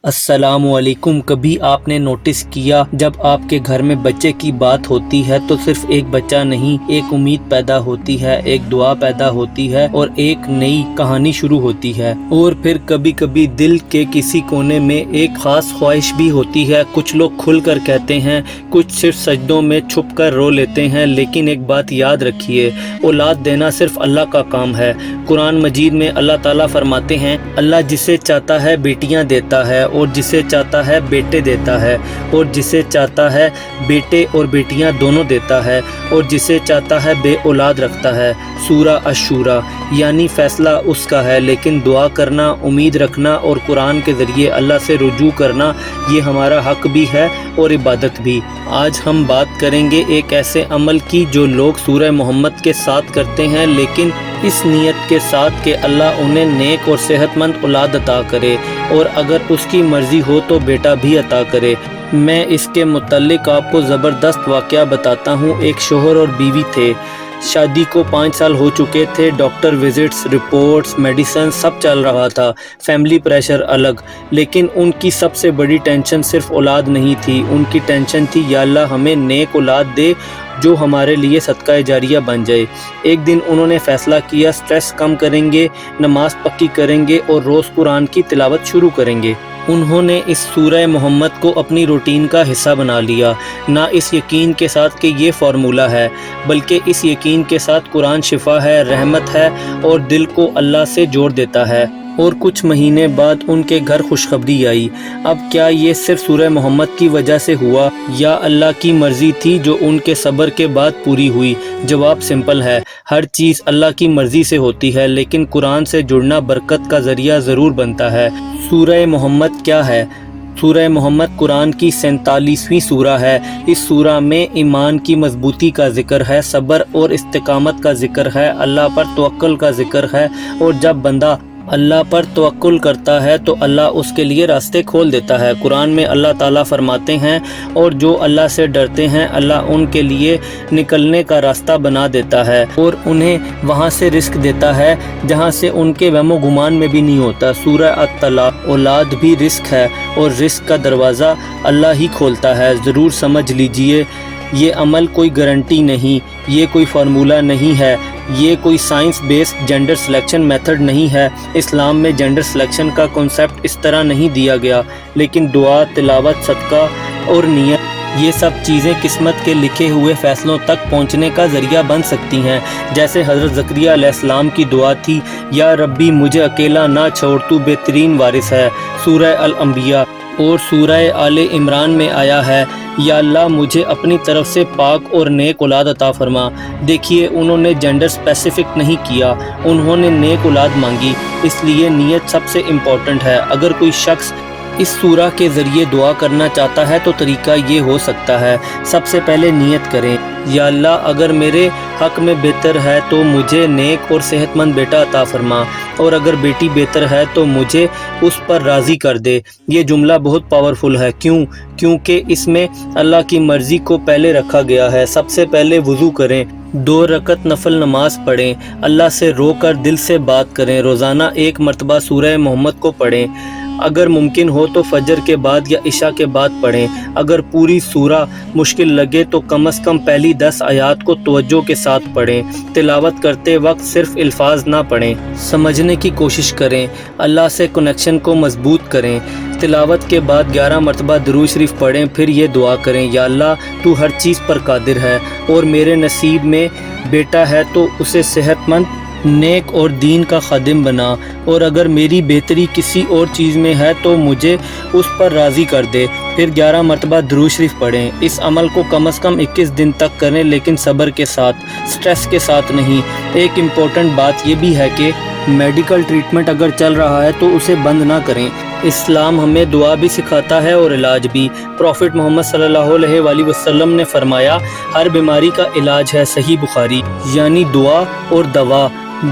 السلام علیکم۔ کبھی آپ نے نوٹس کیا جب آپ کے گھر میں بچے کی بات ہوتی ہے تو صرف ایک بچہ نہیں، ایک امید پیدا ہوتی ہے، ایک دعا پیدا ہوتی ہے اور ایک نئی کہانی شروع ہوتی ہے۔ اور پھر کبھی کبھی دل کے کسی کونے میں ایک خاص خواہش بھی ہوتی ہے۔ کچھ لوگ کھل کر کہتے ہیں، کچھ صرف سجدوں میں چھپ کر رو لیتے ہیں، لیکن ایک بات یاد رکھیے، اولاد دینا صرف اللہ کا کام ہے۔ قرآن مجید میں اللہ تعالیٰ فرماتے ہیں، اللہ جسے چاہتا ہے بیٹیاں دیتا ہے اور جسے چاہتا ہے بیٹے دیتا ہے، اور جسے چاہتا ہے بیٹے اور بیٹیاں دونوں دیتا ہے، اور جسے چاہتا ہے بے اولاد رکھتا ہے۔ سورہ الشورى۔ یعنی فیصلہ اس کا ہے، لیکن دعا کرنا، امید رکھنا اور قرآن کے ذریعے اللہ سے رجوع کرنا، یہ ہمارا حق بھی ہے اور عبادت بھی۔ آج ہم بات کریں گے ایک ایسے عمل کی جو لوگ سورہ محمد کے ساتھ کرتے ہیں، لیکن اس نیت کے ساتھ کہ اللہ انہیں نیک اور صحت مند اولاد عطا کرے، اور اگر اس کی مرضی ہو تو بیٹا بھی عطا کرے۔ میں اس کے متعلق آپ کو زبردست واقعہ بتاتا ہوں۔ ایک شوہر اور بیوی تھے، شادی کو 5 سال ہو چکے تھے، ڈاکٹر وزٹس، رپورٹس، میڈیسن سب چل رہا تھا، فیملی پریشر الگ، لیکن ان کی سب سے بڑی ٹینشن صرف اولاد نہیں تھی، ان کی ٹینشن تھی یا اللہ ہمیں نیک اولاد دے جو ہمارے لیے صدقہ جاریہ بن جائے۔ ایک دن انہوں نے فیصلہ کیا، سٹریس کم کریں گے، نماز پکی کریں گے اور روز قرآن کی تلاوت شروع کریں گے۔ انہوں نے اس سورہ محمد کو اپنی روٹین کا حصہ بنا لیا، نہ اس یقین کے ساتھ کہ یہ فارمولہ ہے، بلکہ اس یقین کے ساتھ قرآن شفا ہے، رحمت ہے اور دل کو اللہ سے جوڑ دیتا ہے۔ اور کچھ مہینے بعد ان کے گھر خوشخبری آئی۔ اب کیا یہ صرف سورہ محمد کی وجہ سے ہوا یا اللہ کی مرضی تھی جو ان کے صبر کے بعد پوری ہوئی؟ جواب سمپل ہے، ہر چیز اللہ کی مرضی سے ہوتی ہے، لیکن قرآن سے جڑنا برکت کا ذریعہ ضرور بنتا ہے۔ سورہ محمد کیا ہے؟ سورہ محمد قرآن کی 47ویں سورہ ہے۔ اس سورہ میں ایمان کی مضبوطی کا ذکر ہے، صبر اور استقامت کا ذکر ہے، اللہ پر توکل کا ذکر ہے، اور جب بندہ اللہ پر توکل کرتا ہے تو اللہ اس کے لیے راستے کھول دیتا ہے۔ قرآن میں اللہ تعالیٰ فرماتے ہیں، اور جو اللہ سے ڈرتے ہیں اللہ ان کے لیے نکلنے کا راستہ بنا دیتا ہے اور انہیں وہاں سے رزق دیتا ہے جہاں سے ان کے وہم و گمان میں بھی نہیں ہوتا۔ سورہ الطلاق۔ اولاد بھی رزق ہے اور رزق کا دروازہ اللہ ہی کھولتا ہے، ضرور سمجھ لیجئے۔ یہ عمل کوئی گارنٹی نہیں، یہ کوئی فارمولہ نہیں ہے، یہ کوئی science based gender selection method نہیں ہے۔ اسلام میں جینڈر سلیکشن کا کنسیپٹ اس طرح نہیں دیا گیا، لیکن دعا، تلاوت، صدقہ اور نیت، یہ سب چیزیں قسمت کے لکھے ہوئے فیصلوں تک پہنچنے کا ذریعہ بن سکتی ہیں۔ جیسے حضرت زکریا علیہ السلام کی دعا تھی، یا ربی مجھے اکیلا نہ چھوڑ، تو بہترین وارث ہے، سورہ الانبیاء۔ اور سورہ آل عمران میں آیا ہے، یا اللہ مجھے اپنی طرف سے پاک اور نیک اولاد عطا فرما۔ دیکھیے، انہوں نے جینڈر اسپیسیفک نہیں کیا، انہوں نے نیک اولاد مانگی، اس لیے نیت سب سے امپورٹنٹ ہے۔ اگر کوئی شخص اس سورہ کے ذریعے دعا کرنا چاہتا ہے تو طریقہ یہ ہو سکتا ہے، سب سے پہلے نیت کریں، یا اللہ اگر میرے حق میں بہتر ہے تو مجھے نیک اور صحت مند بیٹا عطا فرما، اور اگر بیٹی بہتر ہے تو مجھے اس پر راضی کر دے۔ یہ جملہ بہت پاورفل ہے، کیونکہ اس میں اللہ کی مرضی کو پہلے رکھا گیا ہے۔ سب سے پہلے وضو کریں، 2 رکعت نفل نماز پڑھیں، اللہ سے رو کر دل سے بات کریں، روزانہ 1 مرتبہ سورہ محمد کو پڑھیں، اگر ممکن ہو تو فجر کے بعد یا عشاء کے بعد پڑھیں۔ اگر پوری سورہ مشکل لگے تو کم از کم پہلی 10 آیات کو توجہ کے ساتھ پڑھیں۔ تلاوت کرتے وقت صرف الفاظ نہ پڑھیں، سمجھنے کی کوشش کریں، اللہ سے کنیکشن کو مضبوط کریں۔ تلاوت کے بعد 11 مرتبہ درود شریف پڑھیں، پھر یہ دعا کریں، یا اللہ تو ہر چیز پر قادر ہے، اور میرے نصیب میں بیٹا ہے تو اسے صحت مند، نیک اور دین کا خادم بنا، اور اگر میری بہتری کسی اور چیز میں ہے تو مجھے اس پر راضی کر دے۔ پھر 11 مرتبہ درود شریف پڑھیں۔ اس عمل کو کم از کم 21 دن تک کریں، لیکن صبر کے ساتھ، سٹریس کے ساتھ نہیں۔ ایک امپورٹنٹ بات یہ بھی ہے کہ میڈیکل ٹریٹمنٹ اگر چل رہا ہے تو اسے بند نہ کریں۔ اسلام ہمیں دعا بھی سکھاتا ہے اور علاج بھی۔ پروفٹ محمد صلی اللہ علیہ وآلہ وسلم نے فرمایا، ہر بیماری کا علاج ہے، صحیح بخاری۔ یعنی دعا اور دوا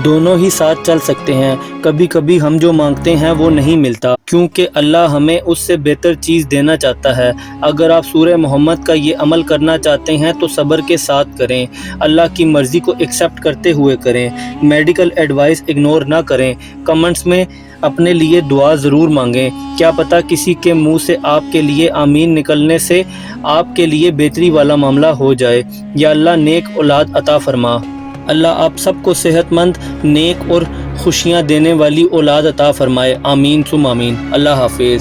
دونوں ہی ساتھ چل سکتے ہیں۔ کبھی کبھی ہم جو مانگتے ہیں وہ نہیں ملتا، کیونکہ اللہ ہمیں اس سے بہتر چیز دینا چاہتا ہے۔ اگر آپ سورہ محمد کا یہ عمل کرنا چاہتے ہیں تو صبر کے ساتھ کریں، اللہ کی مرضی کو ایکسیپٹ کرتے ہوئے کریں، میڈیکل ایڈوائس اگنور نہ کریں۔ کمنٹس میں اپنے لیے دعا ضرور مانگیں، کیا پتہ کسی کے منہ سے آپ کے لیے آمین نکلنے سے آپ کے لیے بہتری والا معاملہ ہو جائے۔ یا اللہ نیک اولاد عطا فرما۔ اللہ آپ سب کو صحت مند، نیک اور خوشیاں دینے والی اولاد عطا فرمائے، آمین ثم آمین۔ اللہ حافظ۔